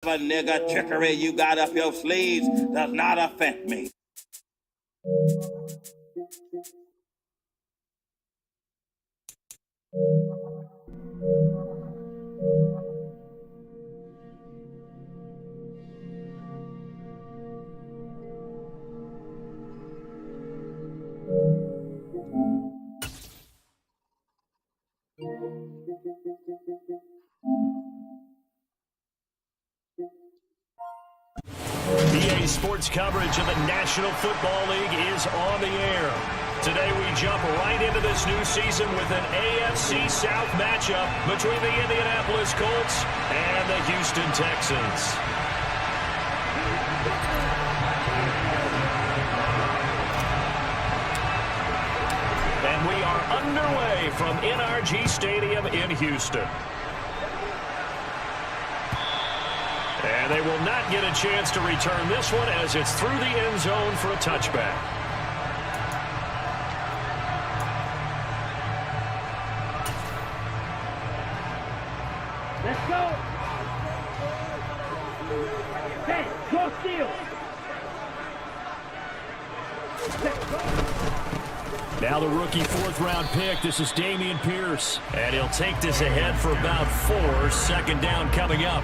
whatever nigga trickery you got up your sleeves does not affect me. EA Sports coverage of the National Football League is on the air. Today we jump right into this new season with an AFC South matchup between the Indianapolis Colts and the Houston Texans. And we are underway from NRG Stadium in Houston. And they will not get a chance to return this one as it's through the end zone for a touchback. Let's go. Hey, go steal. Now the rookie fourth-round pick. This is Dameon Pierce. And he'll take this ahead for about 4. Second down coming up.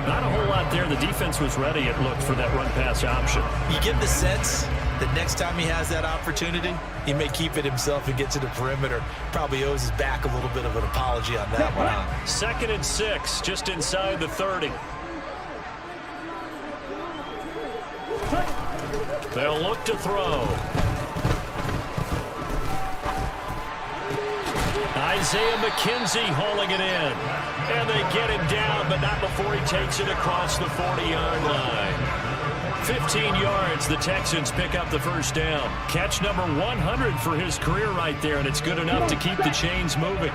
Not a whole lot there. The defense was ready, it looked, for that run-pass option. You get the sense that next time he has that opportunity, he may keep it himself and get to the perimeter. Probably owes his back a little bit of an apology on that one. Second and 6, just inside the 30. They'll look to throw. Isaiah McKenzie hauling it in. And they get him down, but not before he takes it across the 40-yard line. 15 yards, the Texans pick up the first down. Catch number 100 for his career right there, and it's good enough to keep the chains moving.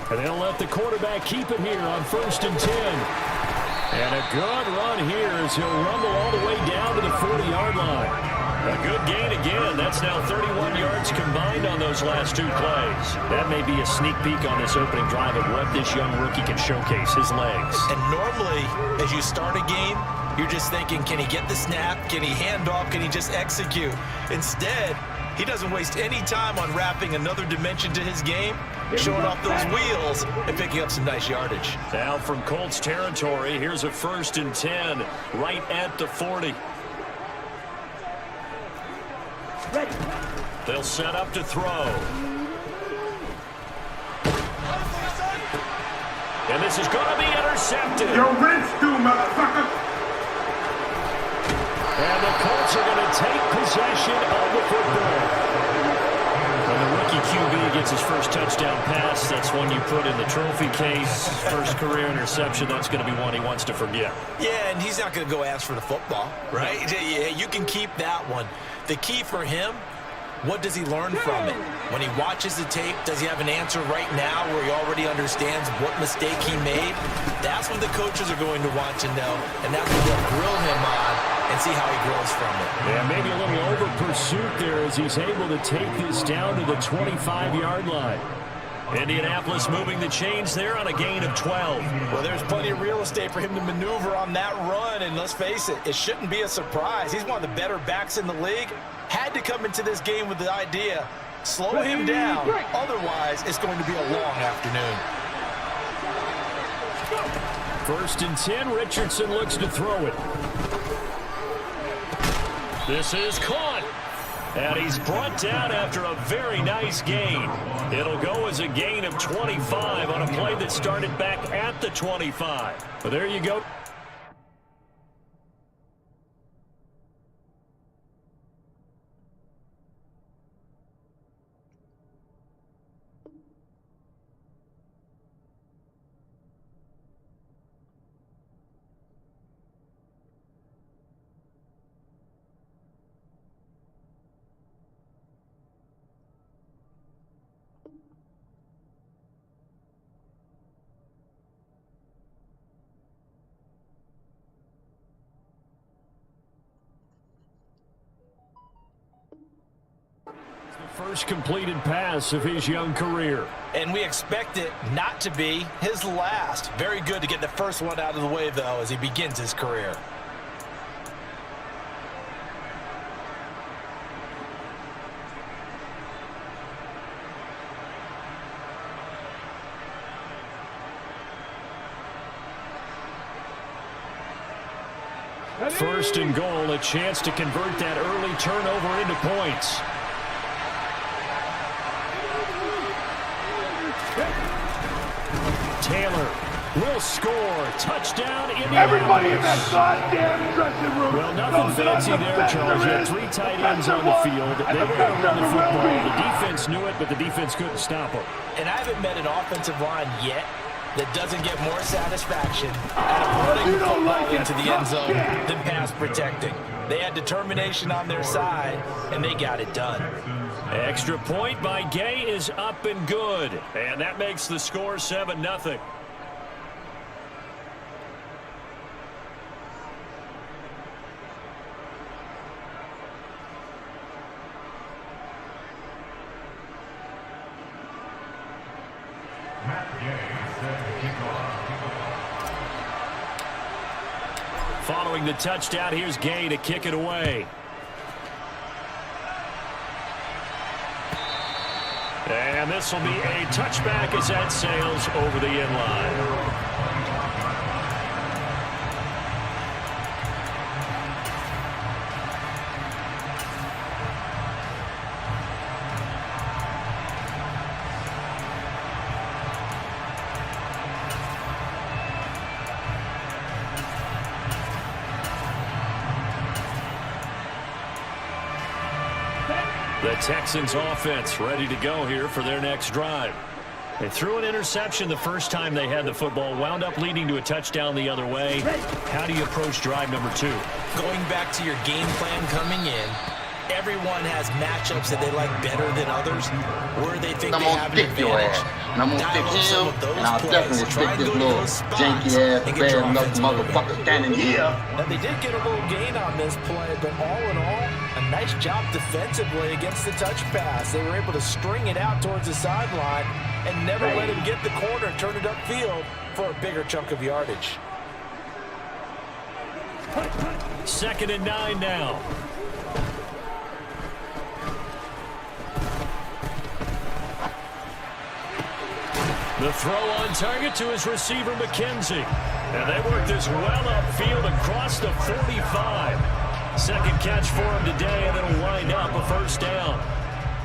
And they'll let the quarterback keep it here on 1st and 10. And a good run here as he'll rumble all the way down to the 40-yard line. A good gain again. That's now 31 yards combined on those last 2 plays. That may be a sneak peek on this opening drive of what this young rookie can showcase, his legs. And normally, as you start a game, you're just thinking, can he get the snap? Can he hand off? Can he just execute? Instead, he doesn't waste any time on wrapping another dimension to his game, showing off those wheels and picking up some nice yardage. Now from Colts territory, here's a 1st and 10 right at the 40. They'll set up to throw. And this is going to be intercepted. Your rent's due, motherfucker. And the Colts are going to take possession of the football. When the rookie QB gets his first touchdown pass, that's one you put in the trophy case. First career interception, that's going to be one he wants to forget. Yeah, and he's not going to go ask for the football, right? Yeah, you can keep that one. The key for him, what does he learn from it? When he watches the tape, does he have an answer right now where he already understands what mistake he made? That's what the coaches are going to want to know, and that's what they'll grill him on and see how he grows from it. Yeah, maybe a little over-pursuit there as he's able to take this down to the 25-yard line. Indianapolis moving the chains there on a gain of 12. Well, there's plenty of real estate for him to maneuver on that run, and let's face it, it shouldn't be a surprise. He's one of the better backs in the league. Had to come into this game with the idea, slow him down, otherwise it's going to be a long afternoon. 1st and 10, Richardson looks to throw it. This is caught. And he's brought down after a very nice gain. It'll go as a gain of 25 on a play that started back at the 25. But there you go. first completed pass of his young career. And we expect it not to be his last. Very good to get the first one out of the way, though, as he begins his career. First and goal, a chance to convert that early turnover into points. Taylor will score. Touchdown, Indianapolis. Everybody in that goddamn dressing room. Well, nothing fancy there, Charles. You had 3 tight ends on the field. They were going to run the football. The defense knew it, but the defense couldn't stop them. And I haven't met an offensive line yet that doesn't get more satisfaction out of running the football into the end zone than pass protecting. They had determination on their side, and they got it done. Extra point by Gay is up and good. And that makes the score 7-0. Following the touchdown, here's Gay to kick it away. And this will be a touchback as that sails over the end line. The Texans offense ready to go here for their next drive. They threw an interception the first time they had the football, wound up leading to a touchdown the other way. How do you approach drive number 2? Going back to your game plan coming in, everyone has matchups that they like better than others, where they think they have an advantage. And I'm gonna fix him, and I'll definitely fix this little janky-ass, bad-luck motherfucker standing here. Now, they did get a little gain on this play, but all in all, a nice job defensively against the touch pass. They were able to string it out towards the sideline and never let him get the corner and turn it upfield for a bigger chunk of yardage. 2nd and 9 now. The throw on target to his receiver, McKenzie. And they work this well upfield across the 45. Second catch for him today, and it'll wind up a first down.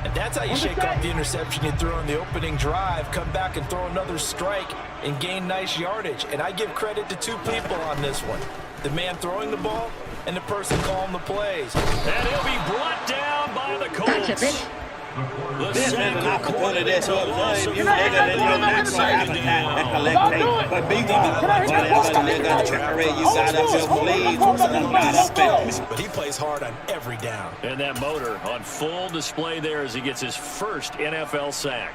And that's how you shake off the interception you threw on the opening drive, come back and throw another strike and gain nice yardage. And I give credit to 2 people on this one. The man throwing the ball and the person calling the plays. And he'll be brought down by the Colts. This is an opportunity to observe you niggas in your natural habitat and collect tape. But be whatever nigga trickery you got up your sleeves does not affect. But he plays hard on every down. And that motor on full display there as he gets his first NFL sack.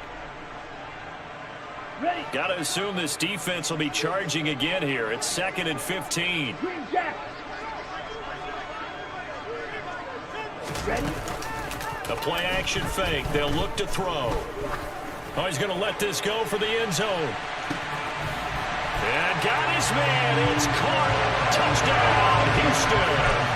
Got to assume this defense will be charging again here. It's 2nd and 15. Ready? A play-action fake. They'll look to throw. Oh, he's going to let this go for the end zone. And got his man. It's caught. Touchdown, Houston.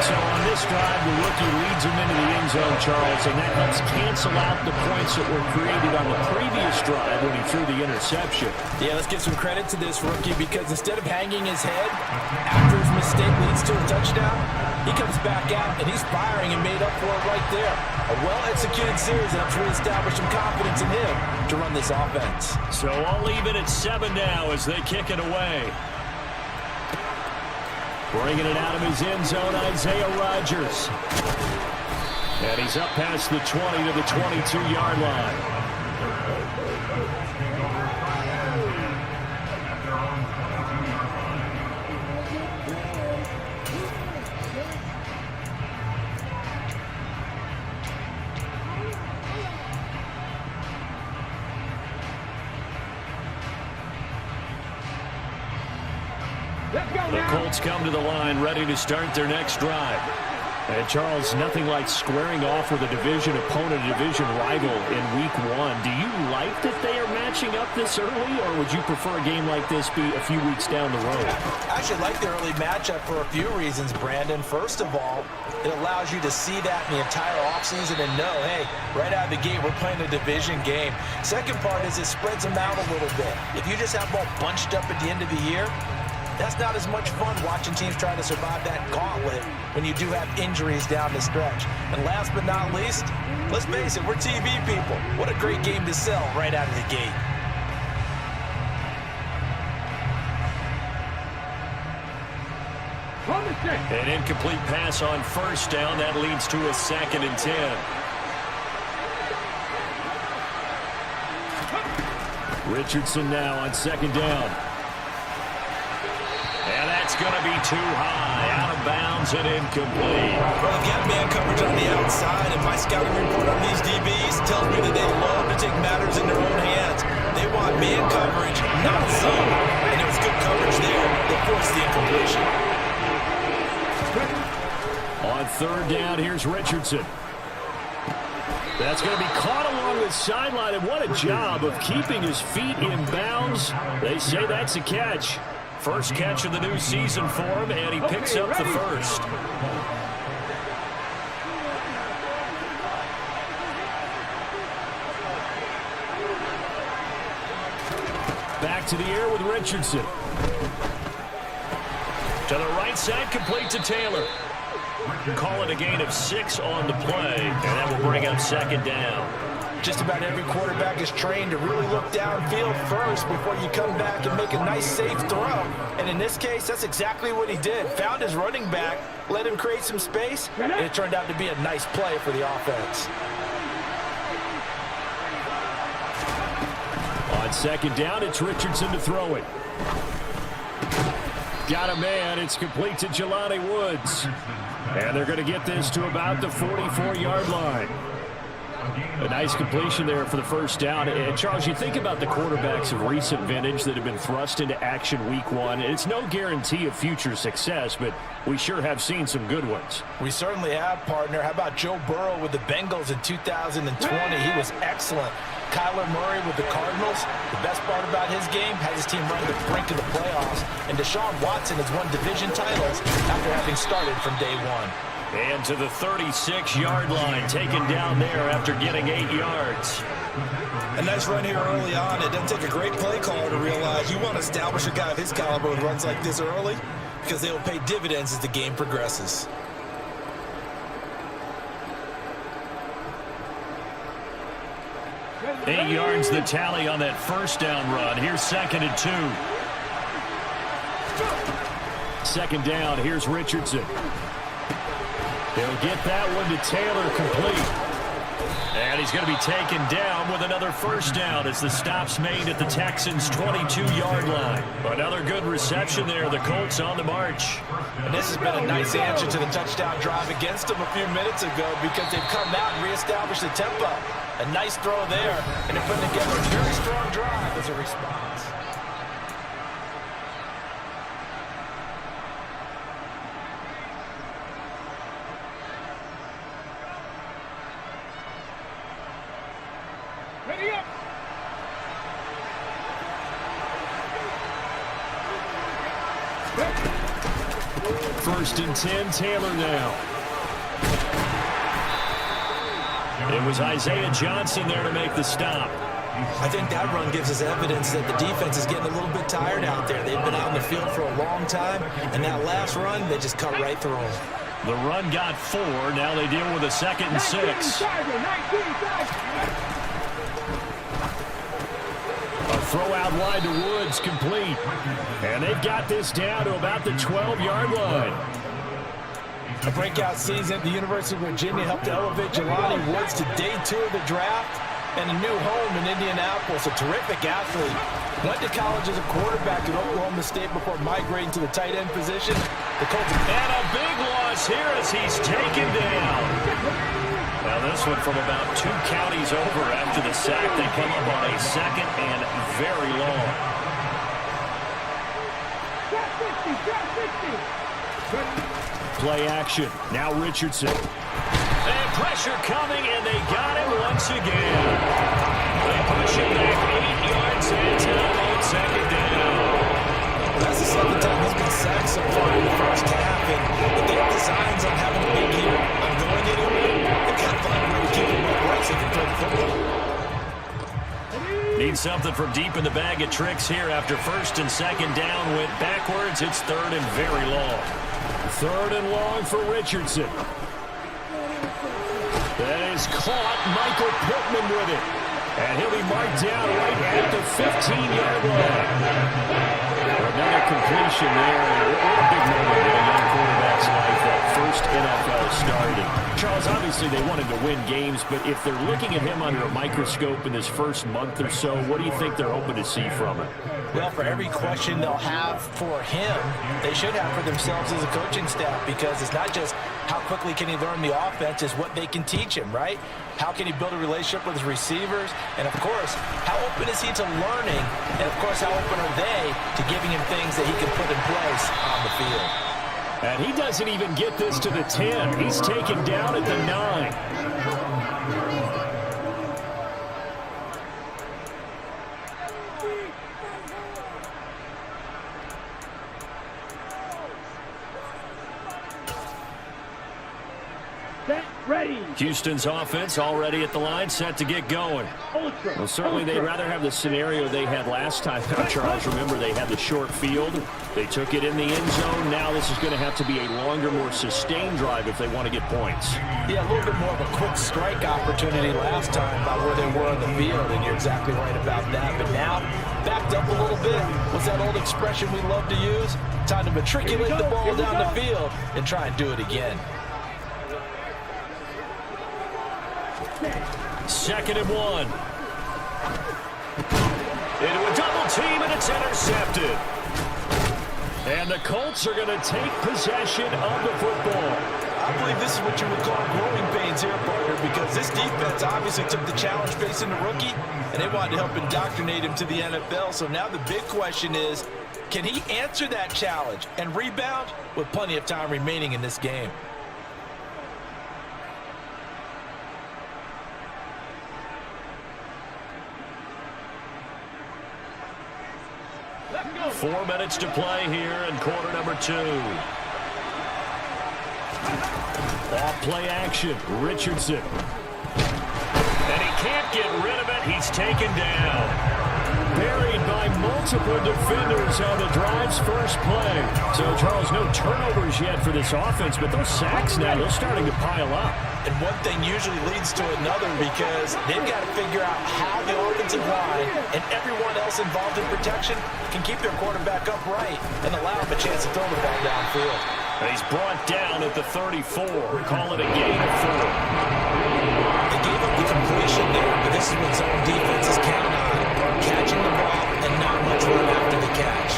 So on this drive, the rookie leads him into the end zone, Charles, and that helps cancel out the points that were created on the previous drive when he threw the interception. Yeah, let's give some credit to this rookie because instead of hanging his head after his mistake leads to a touchdown, he comes back out and he's firing and made up for it right there. A well-executed series that helps reestablish some confidence in him to run this offense. So I'll leave it at 7 now as they kick it away. Bringing it out of his end zone, Isaiah Rodgers. And he's up past the 20 to the 22-yard line. The Colts come to the line ready to start their next drive. And Charles, nothing like squaring off with a division opponent, a division rival in week 1. Do you like that they are matching up this early, or would you prefer a game like this be a few weeks down the road? I actually like the early matchup for a few reasons, Brandon. First of all, it allows you to see that in the entire offseason and know, hey, right out of the gate, we're playing a division game. Second part is it spreads them out a little bit. If you just have them all bunched up at the end of the year, that's not as much fun watching teams try to survive that gauntlet when you do have injuries down the stretch. And last but not least, let's face it, we're TV people. What a great game to sell right out of the gate. An incomplete pass on first down. That leads to a 2nd and 10. Richardson now on 2nd down. And that's going to be too high, out of bounds and incomplete. Well, again, man coverage on the outside, and my scouting report on these DBs tells me that they love to take matters in their own hands. They want man coverage, not zone. And it was good coverage there that forced the incompletion. On 3rd down, here's Richardson. That's going to be caught along the sideline, and what a job of keeping his feet in bounds. They say that's a catch. First catch of the new season for him, and he picks up the first. Back to the air with Richardson. To the right side, complete to Taylor. Call it a gain of 6 on the play, and that will bring up 2nd down. Just about every quarterback is trained to really look downfield first before you come back and make a nice, safe throw. And in this case, that's exactly what he did. Found his running back, let him create some space, and it turned out to be a nice play for the offense. On 2nd down, it's Richardson to throw it. Got a man. It's complete to Jelani Woods. And they're going to get this to about the 44-yard line. A nice completion there for the first down. And Charles, you think about the quarterbacks of recent vintage that have been thrust into action week 1. It's no guarantee of future success, but we sure have seen some good ones. We certainly have, partner. How about Joe Burrow with the Bengals in 2020? He was excellent. Kyler Murray with the Cardinals. The best part about his game, had his team run to the brink of the playoffs. And Deshaun Watson has won division titles after having started from day 1. And to the 36-yard line, taken down there after getting 8 yards. A nice run here early on. It doesn't take a great play caller to realize you want to establish a guy of his caliber with runs like this early because they will pay dividends as the game progresses. Eight yards the tally on that first down run. Here's 2nd and 2. 2nd down, here's Richardson. They'll get that one to Taylor, complete. And he's going to be taken down with another first down as the stop's made at the Texans' 22-yard line. Another good reception there. The Colts on the march. And this has been a nice answer to the touchdown drive against them a few minutes ago because they've come out and reestablished the tempo. A nice throw there, and they're putting together a very strong drive as a response. Ready up. First and 10, Taylor now. It was Isaiah Johnson there to make the stop. I think that run gives us evidence that the defense is getting a little bit tired out there. They've been out in the field for a long time, and that last run, they just cut right through them. The run got 4. Now they deal with a 2nd and 6. A throw out wide to Woods, complete. And they've got this down to about the 12-yard line. A breakout season at the University of Virginia helped elevate Jelani Woods to day 2 of the draft and a new home in Indianapolis. A terrific athlete. Went to college as a quarterback at Oklahoma State before migrating to the tight end position. The Colts. And a big loss here as he's taken down. Now this one from about 2 counties over after the sack. They come up on a 2nd and very long. Play action. Now Richardson. And pressure coming, and they got him once again. They push him back 8 yards and time on second down. That's the second time he's been sacked so far in the first half, and if they have designs on having a big year, on going anywhere, they've got to find a way to keep him upright so he can throw the football. Need something from deep in the bag of tricks here after first and second down went backwards. It's third and very long. Third and long for Richardson. That is caught. Michael Pittman with it. And he'll be marked down right at the 15-yard line. Another completion there. What a big moment in a young quarterback's life, that first NFL starting. Charles, obviously they wanted to win games, but if they're looking at him under a microscope in this first month or so, what do you think they're hoping to see from him? Well, for every question they'll have for him, they should have for themselves as a coaching staff, because it's not just how quickly can he learn the offense, it's what they can teach him, right? How can he build a relationship with his receivers? And, of course, how open is he to learning? And, of course, how open are they to giving him things that he can put in place on the field? And he doesn't even get this to the 10. He's taken down at the 9. Ready. Houston's offense already at the line, set to get going. Well, certainly they'd rather have the scenario they had last time. Charles, remember, they had the short field. They took it in the end zone. Now this is going to have to be a longer, more sustained drive if they want to get points. Yeah, a little bit more of a quick strike opportunity last time about where they were on the field, and you're exactly right about that. But now, backed up a little bit. What's that old expression we love to use? Time to matriculate the ball down the field and try and do it again. Second and 1. Into a double team, and it's intercepted. And the Colts are going to take possession of the football. I believe this is what you would call growing pains here, partner, because this defense obviously took the challenge facing the rookie, and they wanted to help indoctrinate him to the NFL. So now the big question is, can he answer that challenge and rebound with plenty of time remaining in this game? Go. 4 minutes to play here in quarter number 2. Off play action, Richardson. And he can't get rid of it. He's taken down. Buried by multiple defenders on the drive's first play. So, Charles, no turnovers yet for this offense, but those sacks now, they're starting to pile up. And one thing usually leads to another, because they've got to figure out how the offensive line and everyone else involved in protection can keep their quarterback upright and allow him a chance to throw the ball downfield. And he's brought down at the 34. Call it a gain of 4. They gave up the completion there, but this is what zone defense is counting on. Catching the ball and not much run after the catch.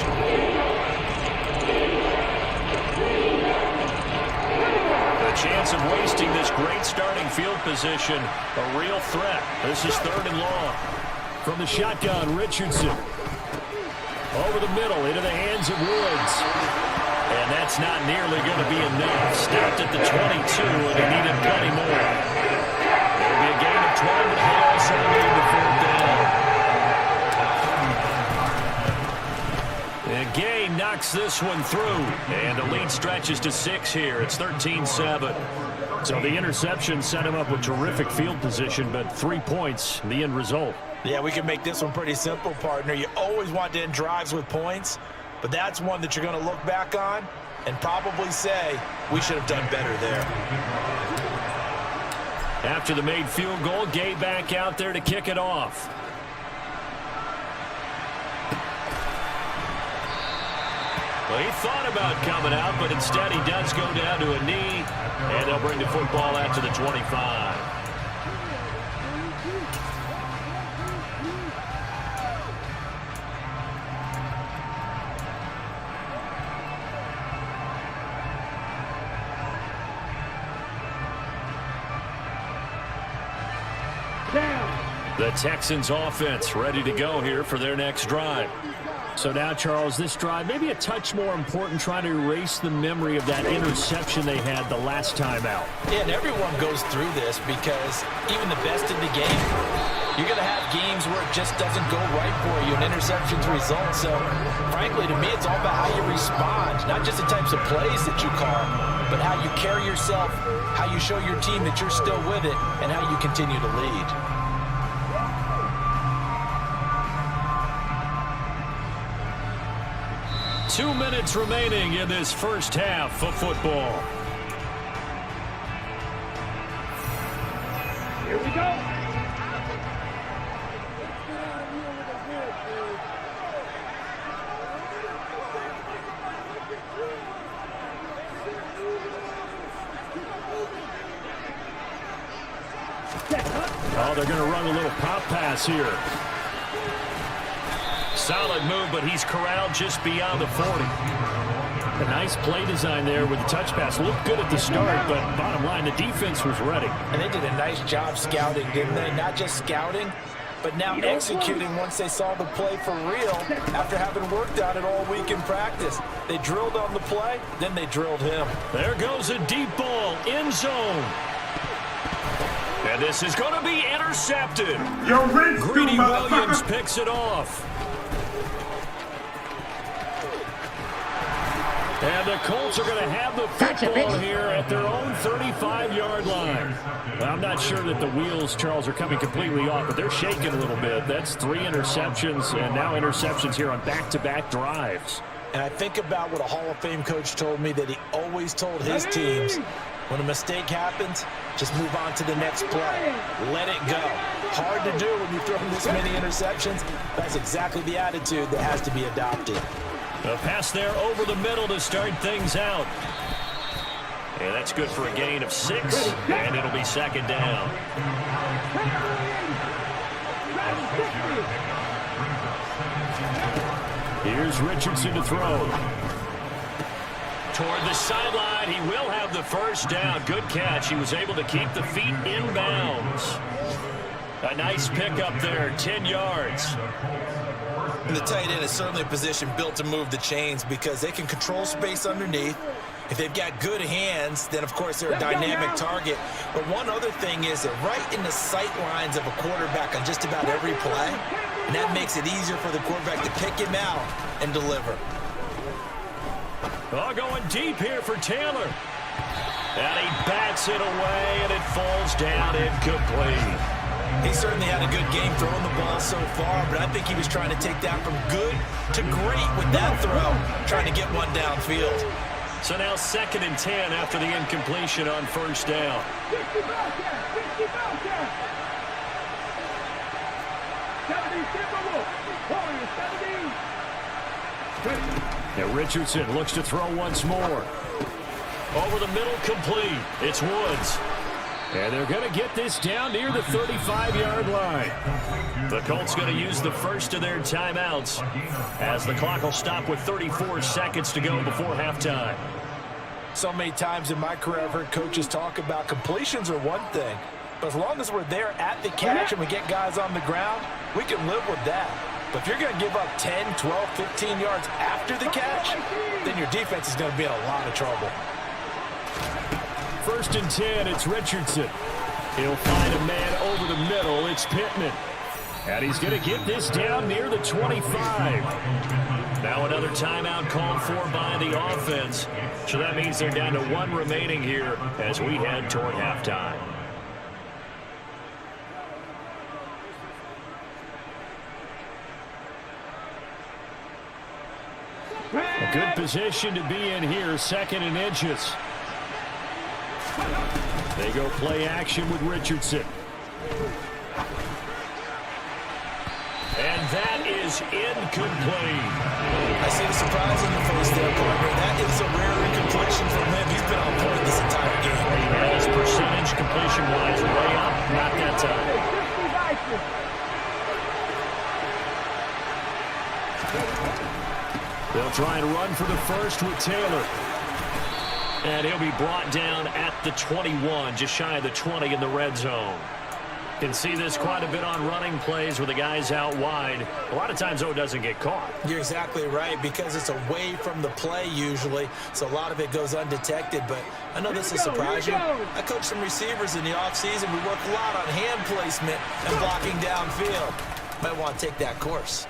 The chance of wasting this great starting field position, a real threat. This is third and long. From the shotgun, Richardson. Over the middle, into the hands of Woods. And that's not nearly going to be enough. Stopped at the 22, and he needed plenty more. It'll be a gain of 12, but he also needed the fourth down. And Gay knocks this one through, and the lead stretches to 6 here. It's 13-7. So the interception set him up with terrific field position, but 3 points, the end result. Yeah, we can make this one pretty simple, partner. You always want to end drives with points, but that's one that you're going to look back on and probably say, we should have done better there. After the made field goal, Gay back out there to kick it off. Well, he thought about coming out, but instead he does go down to a knee, and they'll bring the football out to the 25. The Texans offense ready to go here for their next drive. So now, Charles, this drive, maybe a touch more important, trying to erase the memory of that interception they had the last time out. Yeah, and everyone goes through this because even the best in the game, you're going to have games where it just doesn't go right for you, and interceptions result. So, frankly, to me, it's all about how you respond, not just the types of plays that you call, but how you carry yourself, how you show your team that you're still with it, and how you continue to lead. Two minutes remaining in this first half of football. Here we go. Oh, they're going to run a little pop pass here. Solid move, but he's corralled just beyond the 40. A nice play design there with the touch pass. Looked good at the start, but bottom line, the defense was ready. And they did a nice job scouting, didn't they? Not just scouting, but now executing once they saw the play for real after having worked on it all week in practice. They drilled on the play, then they drilled him. There goes a deep ball, end zone. And this is going to be intercepted. Greedy Williams picks it off. And the Colts are going to have the football here at their own 35-yard line. Well, I'm not sure that the wheels, Charles, are coming completely off, but they're shaking a little bit. That's 3 interceptions, and now interceptions here on back-to-back drives. And I think about what a Hall of Fame coach told me that he always told his teams, when a mistake happens, just move on to the next play. Let it go. Hard to do when you throw this many interceptions. That's exactly the attitude that has to be adopted. A pass there over the middle to start things out. And that's good for a gain of 6, and it'll be second down. Here's Richardson to throw. Toward the sideline, he will have the first down. Good catch. He was able to keep the feet in bounds. A nice pickup there, 10 yards. And the tight end is certainly a position built to move the chains because they can control space underneath. If they've got good hands, then, of course, they're a dynamic target. But one other thing is they're right in the sight lines of a quarterback on just about every play, and that makes it easier for the quarterback to pick him out and deliver. Oh, going deep here for Taylor. And he bats it away, and it falls down incomplete. He certainly had a good game throwing the ball so far, but I think he was trying to take that from good to great with that throw, trying to get one downfield. So now 2nd and 10 after the incompletion on first down. Now Richardson looks to throw once more. Over the middle, complete. It's Woods. And they're going to get this down near the 35-yard line. The Colts going to use the first of their timeouts as the clock will stop with 34 seconds to go before halftime. So many times in my career I've heard coaches talk about completions are one thing, but as long as we're there at the catch and we get guys on the ground, we can live with that. But if you're going to give up 10, 12, 15 yards after the catch, then your defense is going to be in a lot of trouble. 1st and 10, it's Richardson. He'll find a man over the middle. It's Pittman. And he's going to get this down near the 25. Now another timeout called for by the offense. So that means they're down to 1 remaining here as we head toward halftime. A good position to be in here, 2nd and inches. They go play action with Richardson. And that is incomplete. I see the surprise on your face there, partner. That is a rare incompletion from him. He's been on point this entire game. His percentage completion-wise way up. Not that time. They'll try and run for the first with Taylor. And he'll be brought down at the 21, just shy of the 20 in the red zone. Can see this quite a bit on running plays where the guy's out wide. A lot of times, though, it doesn't get caught. You're exactly right, because it's away from the play usually, so a lot of it goes undetected. But I know this will surprise you. I coach some receivers in the offseason. We work a lot on hand placement and blocking downfield. Might want to take that course.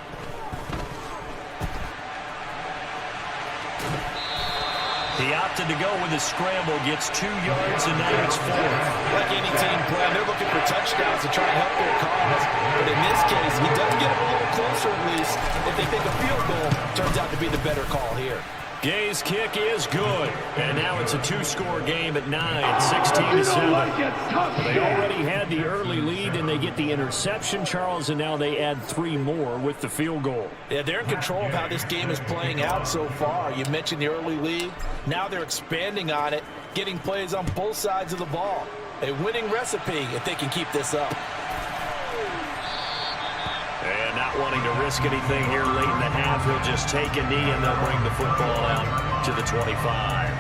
He opted to go with a scramble, gets 2 yards, and now it's 4. Like any team plan, they're looking for touchdowns to try and help their cause. But in this case, he does get them a little closer at least. If they think a field goal turns out to be the better call here. Gay's kick is good. And now it's a 2-score game at 9, 16-7. They already had the early lead, and they get the interception, Charles, and now they add 3 more with the field goal. Yeah, they're in control of how this game is playing out so far. You mentioned the early lead. Now they're expanding on it, getting plays on both sides of the ball. A winning recipe if they can keep this up. And not wanting to risk anything here late in the half, he'll just take a knee and they'll bring the football out to the 25.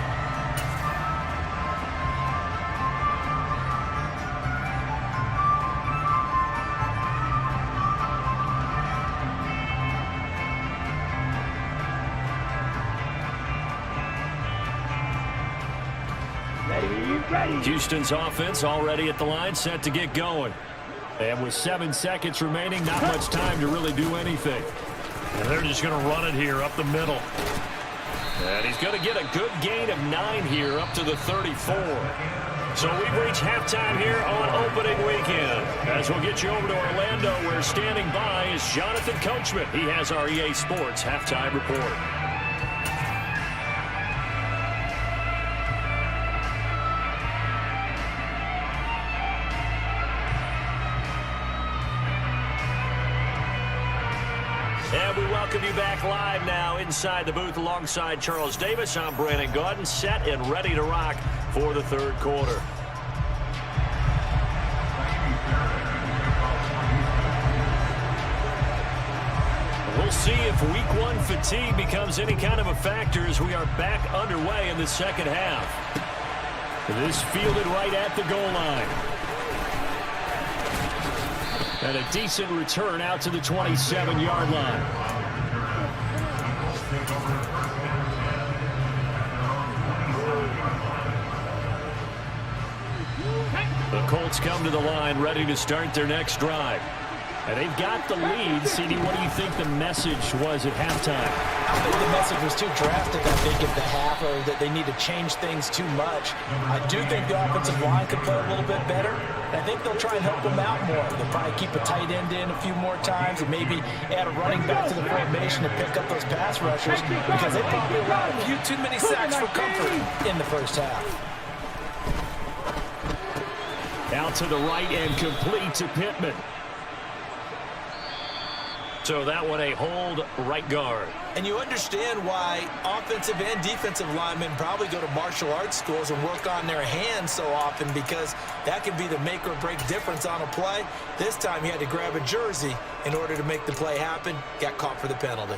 Houston's offense already at the line, set to get going. And with 7 seconds remaining, not much time to really do anything. And they're just going to run it here up the middle. And he's going to get a good gain of 9 here up to the 34. So we've reached halftime here on opening weekend. As we'll get you over to Orlando, where standing by is Jonathan Coachman. He has our EA Sports halftime report. And we welcome you back live now inside the booth alongside Charles Davis. I'm Brandon Gaudin, set and ready to rock for the third quarter. We'll see if week 1 fatigue becomes any kind of a factor as we are back underway in the second half. This fielded right at the goal line. And a decent return out to the 27-yard line. The Colts come to the line ready to start their next drive. And they've got the lead. CD, what do you think the message was at halftime? I think the message was too drastic, I think, at the half, or that they need to change things too much. I do think the offensive line could play a little bit better. I think they'll try and help them out more. They'll probably keep a tight end in a few more times and maybe add a running back to the formation to pick up those pass rushers, because they probably allowed a few too many sacks for comfort in the first half. Out to the right and complete to Pittman. So that one a hold right guard. And you understand why offensive and defensive linemen probably go to martial arts schools and work on their hands so often, because that can be the make or break difference on a play. This time he had to grab a jersey in order to make the play happen. Got caught for the penalty.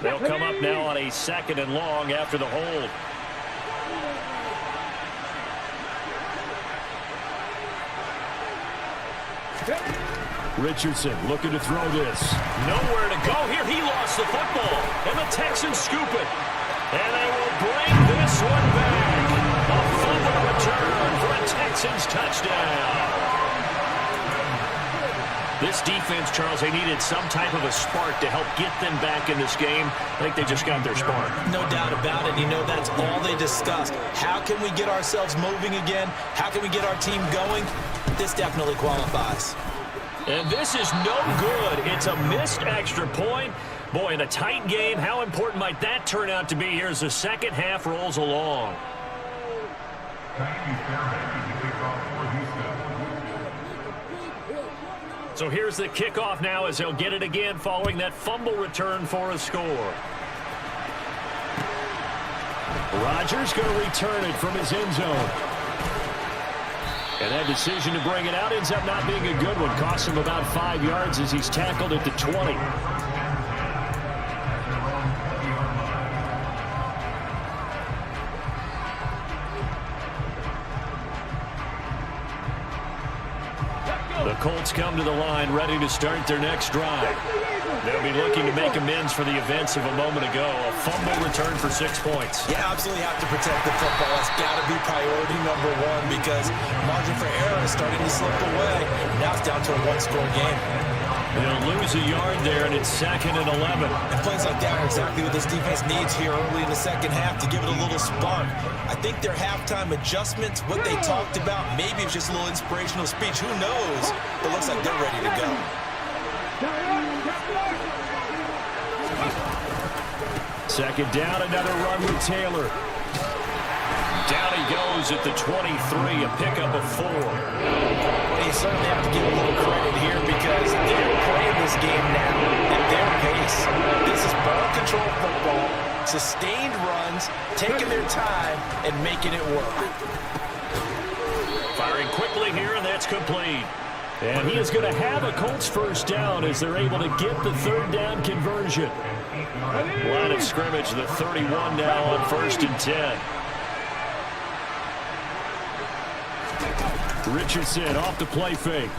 They'll come up now on a 2nd and long after the hold. Richardson looking to throw this. Nowhere to go here. He lost the football. And the Texans scoop it. And they will bring this one back. A fumble return for a Texans touchdown. This defense, Charles, they needed some type of a spark to help get them back in this game. I think they just got their spark. No doubt about it. You know, that's all they discussed. How can we get ourselves moving again? How can we get our team going? This definitely qualifies. And this is no good. It's a missed extra point. Boy, in a tight game, how important might that turn out to be here as the second half rolls along? So here's the kickoff now as he'll get it again following that fumble return for a score. Rodgers going to return it from his end zone. And that decision to bring it out ends up not being a good one. Costs him about 5 yards as he's tackled at the 20. Colts come to the line ready to start their next drive. They'll be looking to make amends for the events of a moment ago. A fumble return for 6 points. Yeah, absolutely have to protect the football. That's got to be priority number one because margin for error is starting to slip away. Now it's down to a one-score game. They'll lose a yard there, and it's 2nd and 11. And plays like that are exactly what this defense needs here early in the second half to give it a little spark. I think their halftime adjustments, what they talked about, maybe it's just a little inspirational speech. Who knows? But it looks like they're ready to go. Second down, another run with Taylor. Down he goes at the 23, a pickup of 4. Well, you certainly have to give a little credit here because they're playing this game now at their pace. This is ball control football, sustained runs, taking their time, and making it work. Firing quickly here, and that's complete. And he is going to have a Colts first down as they're able to get the third down conversion. Line of scrimmage, the 31 now on 1st and 10. Richardson off the play fake.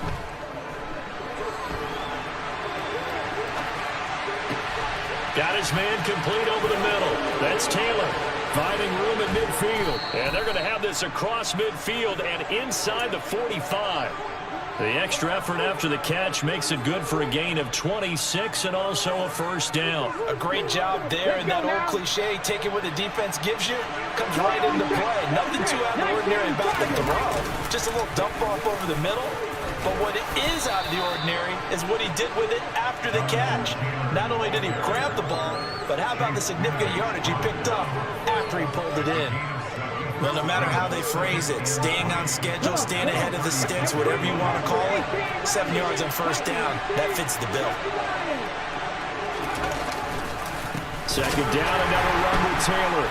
Got his man complete over the middle. That's Taylor finding room in midfield. And they're going to have this across midfield and inside the 45. The extra effort after the catch makes it good for a gain of 26 and also a first down. A great job there, and that old cliche, take it what the defense gives you, comes right into play. Nothing too out of the ordinary about the throw. Just a little dump off over the middle. But what is out of the ordinary is what he did with it after the catch. Not only did he grab the ball, but how about the significant yardage he picked up after he pulled it in. Well, no matter how they phrase it, staying on schedule, staying ahead of the sticks, whatever you want to call it, 7 yards on first down, that fits the bill. Second down, another run with Taylor.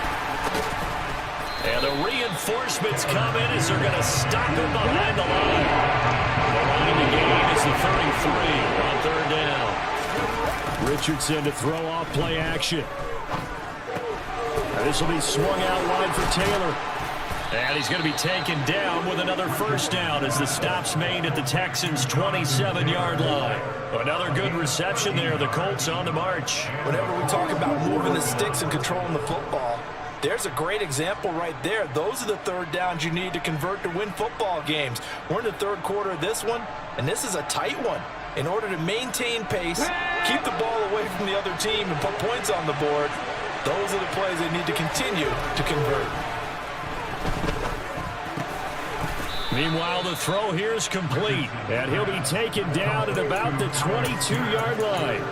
And the reinforcements come in as they're going to stop him behind the line. The line of the game is the 33 on third down. Richardson to throw off play action. This will be swung out wide for Taylor. And he's going to be taken down with another first down as the stop's made at the Texans' 27-yard line. Another good reception there. The Colts on the march. Whenever we talk about moving the sticks and controlling the football, there's a great example right there. Those are the third downs you need to convert to win football games. We're in the third quarter of this one, and this is a tight one. In order to maintain pace, keep the ball away from the other team, and put points on the board, those are the plays they need to continue to convert. Meanwhile, the throw here is complete, and he'll be taken down at about the 22-yard line.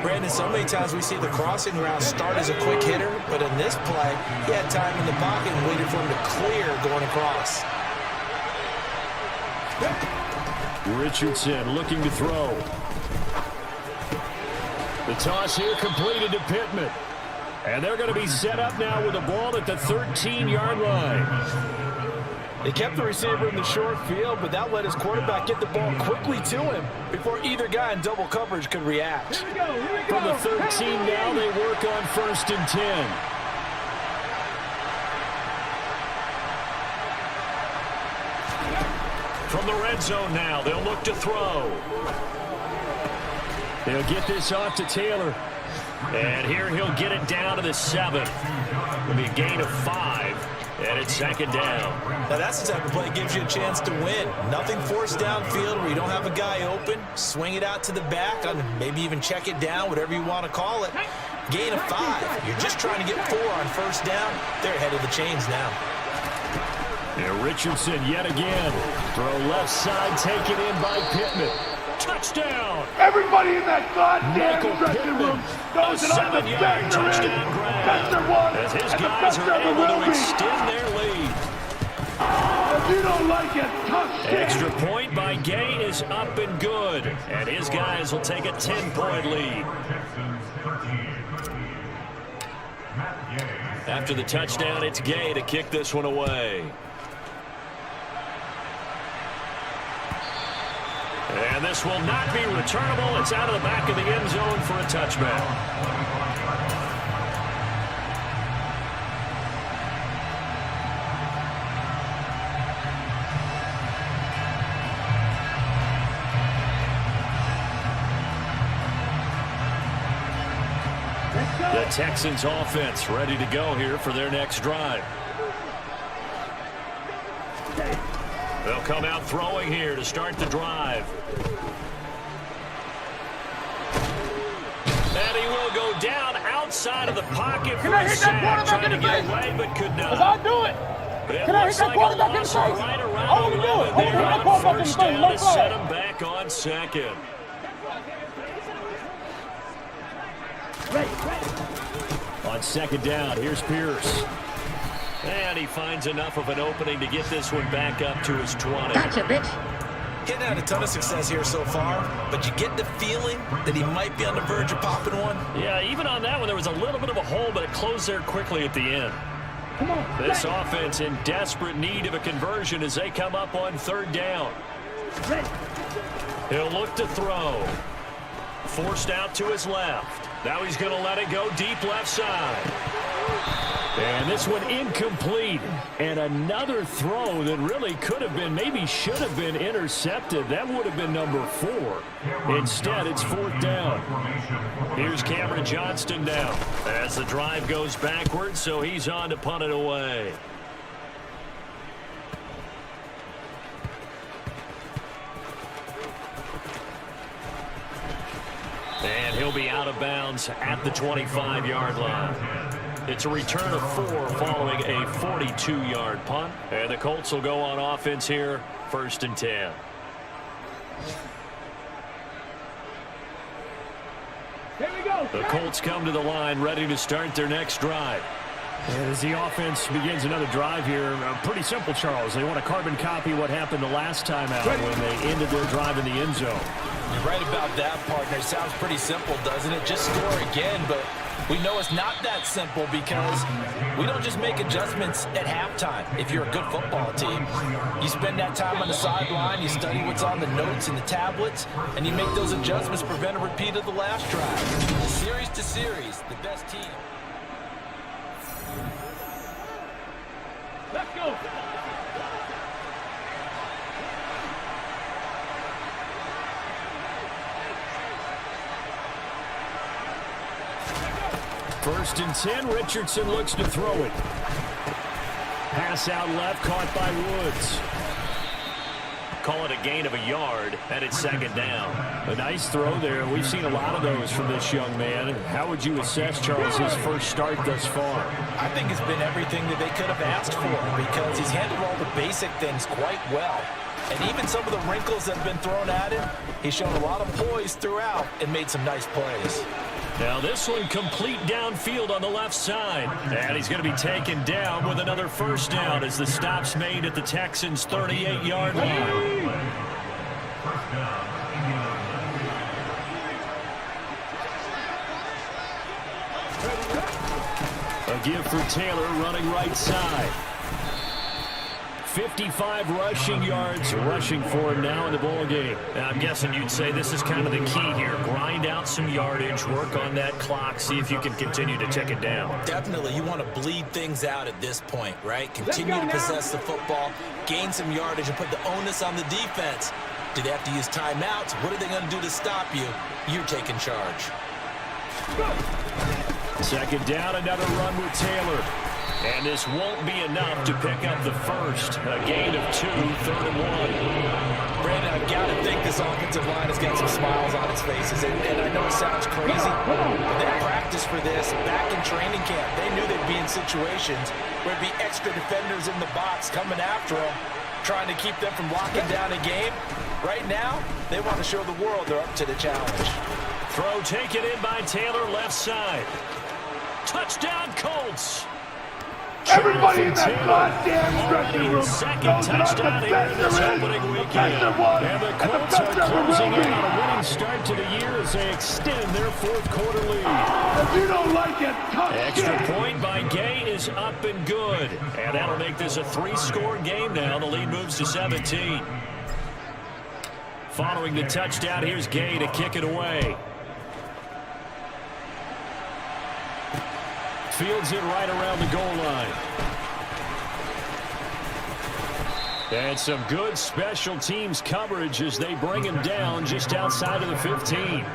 Brandon, so many times we see the crossing route start as a quick hitter, but in this play, he had time in the pocket and waited for him to clear going across. Richardson looking to throw. The toss here completed to Pittman. And they're going to be set up now with the ball at the 13-yard line. They kept the receiver in the short field, but that let his quarterback get the ball quickly to him before either guy in double coverage could react. From the 13 now, they work on 1st and 10. From the red zone now, they'll look to throw. They'll get this off to Taylor. And here he'll get it down to the 7. It'll be a gain of 5. And it's second down. Now that's the type of play that gives you a chance to win. Nothing forced downfield where you don't have a guy open. Swing it out to the back, maybe even check it down, whatever you want to call it. Gain of 5. You're just trying to get 4 on first down. They're ahead of the chains now. And Richardson yet again. Throw left side, taken in by Pittman. Touchdown! Everybody in that goddamn Michael dressing Pittman, room knows a that I'm the 7-yard best there is. touchdown grab. Best there was, As his and the guys best are there able will to be. extend their lead. If you don't like it, tough shit. Extra point by Gay is up and good. And his guys will take a 10-point lead. After the touchdown, it's Gay to kick this one away. And this will not be returnable. It's out of the back of the end zone for a touchback. The Texans offense ready to go here for their next drive. They'll come out throwing here to start the drive. And he will go down outside of the pocket for a sack, trying to get away, but could not. I'll do it. Can I hit that quarterback in the face? Right around 11 there on first down to set him back on second. On second down, here's Pierce. And he finds enough of an opening to get this one back up to his 20. Gotcha, bitch. Getting had a ton of success here so far, but you get the feeling that he might be on the verge of popping one. Yeah, even on that one, there was a little bit of a hole, but it closed there quickly at the end. Come on. This offense in desperate need of a conversion as they come up on third down. He'll look to throw. Forced out to his left. Now he's going to let it go deep left side. And this one incomplete. And another throw that really could have been, maybe should have been intercepted. That would have been number 4. Instead, it's fourth down. Here's Cameron Johnston now as the drive goes backwards, so he's on to punt it away. And he'll be out of bounds at the 25-yard line. It's a return of 4 following a 42-yard punt. And the Colts will go on offense here, 1st and 10. Here we go. The Colts come to the line ready to start their next drive. And as the offense begins another drive here, pretty simple, Charles. They want to carbon copy what happened the last time out when they ended their drive in the end zone. You're right about that, partner. It sounds pretty simple, doesn't it? Just score again, but we know it's not that simple because we don't just make adjustments at halftime. If you're a good football team, you spend that time on the sideline, you study what's on the notes and the tablets, and you make those adjustments to prevent a repeat of the last drive. Series to series, the best team. Let's go. First and 10, Richardson looks to throw it. Pass out left, caught by Woods. Call it a gain of a yard, and it's second down. A nice throw there. We've seen a lot of those from this young man. How would you assess, Charles, his first start thus far? I think it's been everything that they could have asked for because he's handled all the basic things quite well. And even some of the wrinkles that have been thrown at him, he's shown a lot of poise throughout and made some nice plays. Now this one complete downfield on the left side. And he's going to be taken down with another first down as the stop's made at the Texans' 38-yard line. A give for Taylor running right side. 55 rushing yards rushing for him now in the ball game. I'm guessing you'd say this is kind of the key here. Grind out some yardage, work on that clock, see if you can continue to tick it down. Definitely. You want to bleed things out at this point, right? Continue to possess the football, gain some yardage, and put the onus on the defense. Do they have to use timeouts? What are they going to do to stop you? You're taking charge. Second down, another run with Taylor. And this won't be enough to pick up the first. A gain of 2, 3rd and 1. Brandon, I've got to think this offensive line has got some smiles on its faces. And I know it sounds crazy, but they practiced for this back in training camp. They knew they'd be in situations where it'd be extra defenders in the box coming after them, trying to keep them from locking down a game. Right now, they want to show the world they're up to the challenge. Throw taken in by Taylor, left side. Touchdown, Colts. Everybody in that goddamn dressing room Second touchdown here in this opening weekend. And the Colts are closing in on a winning start to the year as they extend their 4th quarter lead. If you don't like it, tough Extra point by Gay is up and good. And that'll make this a 3-score game now. The lead moves to 17. Following the touchdown, here's Gay to kick it away. Fields it right around the goal line. And some good special teams coverage as they bring him down just outside of the 15.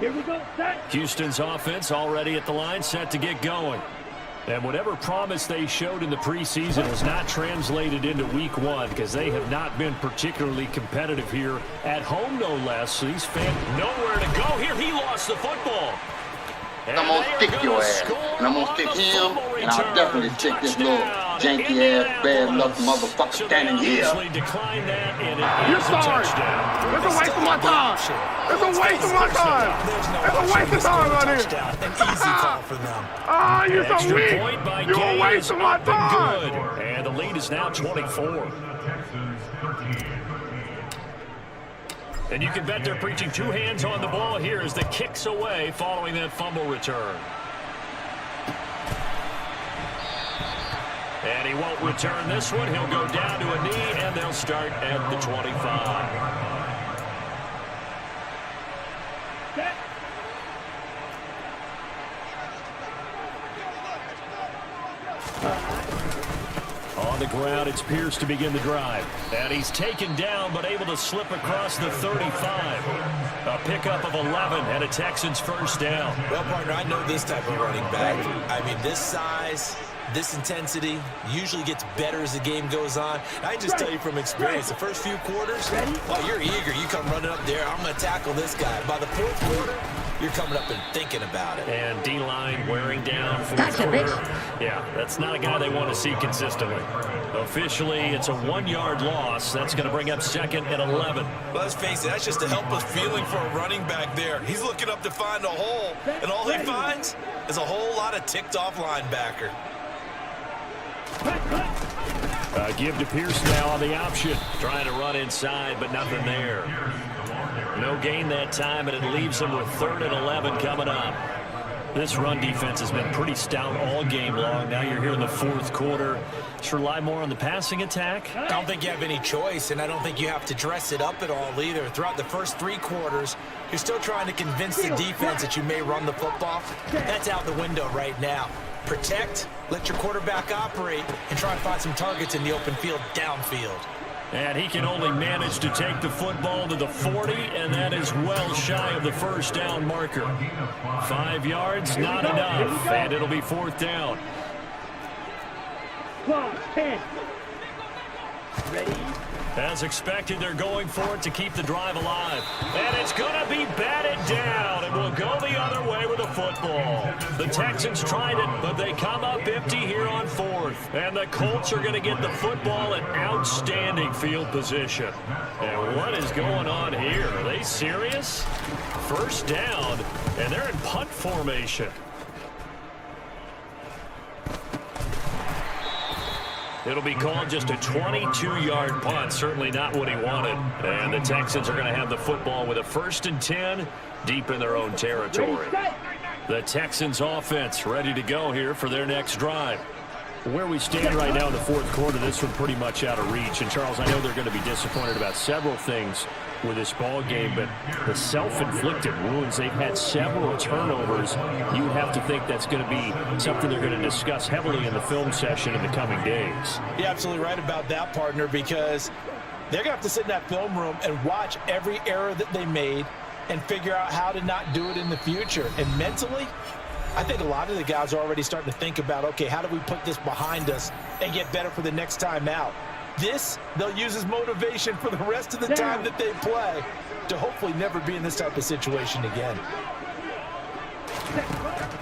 Here we go. Set. Houston's offense already at the line, set to get going. And whatever promise they showed in the preseason has not translated into week one because they have not been particularly competitive here at home, no less. So these fans nowhere to go here. He lost the football. And I'm going to stick your ass. And I'm going to stick him. And I'll definitely stick this little janky-ass, bad-luck motherfucker standing here. Declined that, and it You're is a sorry. touchdown. It's a waste of my time. It's a waste of my time. It's a waste of time right here. An easy call for them. Ah, you're so Extra weak. point by You're a waste of my Up and time. good. And the lead is now 24. And you can bet they're preaching two hands on the ball here as the kick's away following that fumble return. And he won't return this one. He'll go down to a knee, and they'll start at the 25. On the ground, it's Pierce to begin the drive. And he's taken down, but able to slip across the 35. A pickup of 11 and a Texans first down. Well, partner, I know this type of running back. I mean, this size, this intensity usually gets better as the game goes on. I can just tell you from experience, the first few quarters, well, you're eager. You come running up there, I'm going to tackle this guy. By the fourth quarter, you're coming up and thinking about it. And D-line wearing down fourth quarter. Yeah, that's not a guy they want to see consistently. Officially, it's a 1-yard loss. That's going to bring up second and 11. Well, let's face it, that's just a helpless feeling for a running back there. He's looking up to find a hole, and all he finds is a whole lot of ticked-off linebacker. Give to Pierce now on the option. Trying to run inside, but nothing there. No gain that time, and it leaves them with 3rd and 11 coming up. This run defense has been pretty stout all game long. Now you're here in the fourth quarter. Just rely more on the passing attack. I don't think you have any choice, and I don't think you have to dress it up at all either. Throughout the first 3 quarters, you're still trying to convince the defense that you may run the football. That's out the window right now. Protect, let your quarterback operate, and try and find some targets in the open field downfield. And he can only manage to take the football to the 40, and that is well shy of the first down marker. 5 yards, not enough, and it'll be 4th down. Clock, 10. Ready? As expected, they're going for it to keep the drive alive. And it's going to be batted down, and will go the other way with the football. The Texans tried it, but they come up empty here on 4th. And the Colts are going to get the football in outstanding field position. And what is going on here? Are they serious? First down, and they're in punt formation. It'll be called just a 22-yard punt. Certainly not what he wanted. And the Texans are going to have the football with a 1st and 10 deep in their own territory. The Texans offense ready to go here for their next drive. Where we stand right now in the fourth quarter, this one pretty much out of reach. And, Charles, I know they're going to be disappointed about several things with this ball game, but the self-inflicted wounds, they've had several turnovers. You have to think that's going to be something they're going to discuss heavily in the film session in the coming days. You're absolutely right about that, partner, because they're going to have to sit in that film room and watch every error that they made and figure out how to not do it in the future. And mentally, I think a lot of the guys are already starting to think about, okay, how do we put this behind us and get better for the next time out? This, they'll use as motivation for the rest of the time that they play to hopefully never be in this type of situation again.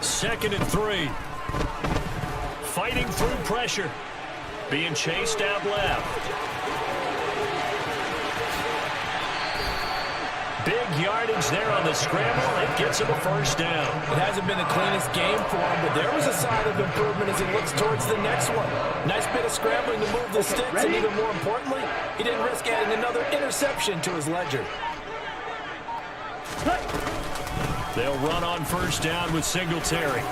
2nd and 3. Fighting through pressure. Being chased out left. Big yardage there on the scramble. It gets him a first down. It hasn't been the cleanest game for him, but there was a sign of improvement as he looks towards the next one. Nice bit of scrambling to move the sticks, and even more importantly, he didn't risk adding another interception to his ledger. They'll run on first down with Singletary.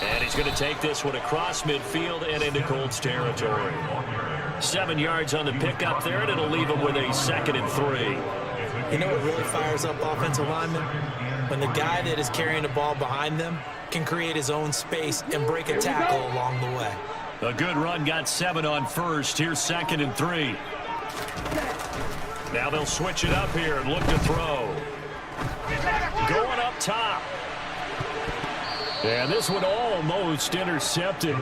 And he's going to take this one across midfield and into Colts territory. 7 yards on the pickup there, and it'll leave him with a 2nd and 3. You know what really fires up offensive linemen? When the guy that is carrying the ball behind them can create his own space and break a tackle along the way. A good run, got 7 on first. Here's 2nd and 3. Now they'll switch it up here and look to throw. Going up up top. And this one almost intercepted.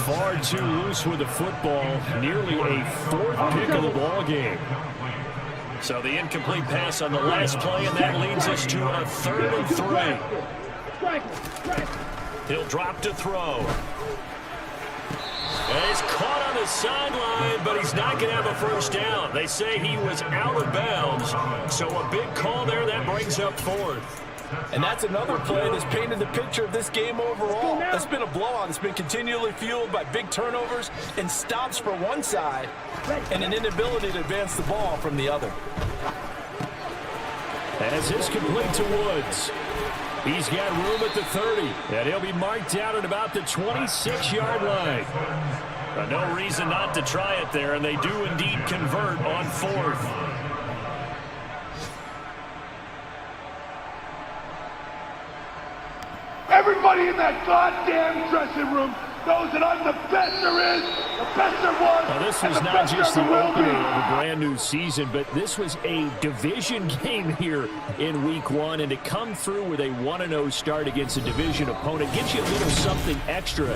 Far too loose with the football. Nearly a fourth pick of the ball game. So the incomplete pass on the last play, and that leads us to a 3rd and 3. He'll drop to throw. And he's caught on the sideline, but he's not going to have a first down. They say he was out of bounds. So a big call there. That brings up 4th. And that's another play that's painted the picture of this game overall. It's been a blowout. It's been continually fueled by big turnovers and stops for one side and an inability to advance the ball from the other. As it's complete to Woods. He's got room at the 30, and he'll be marked out at about the 26-yard line. No reason not to try it there, and they do indeed convert on 4th. Everybody in that goddamn dressing room knows that I'm the best there is, the best there was. Now, this was not just the opener of a brand new season, but this was a division game here in week 1, and to come through with a 1-0 start against a division opponent gives you a little something extra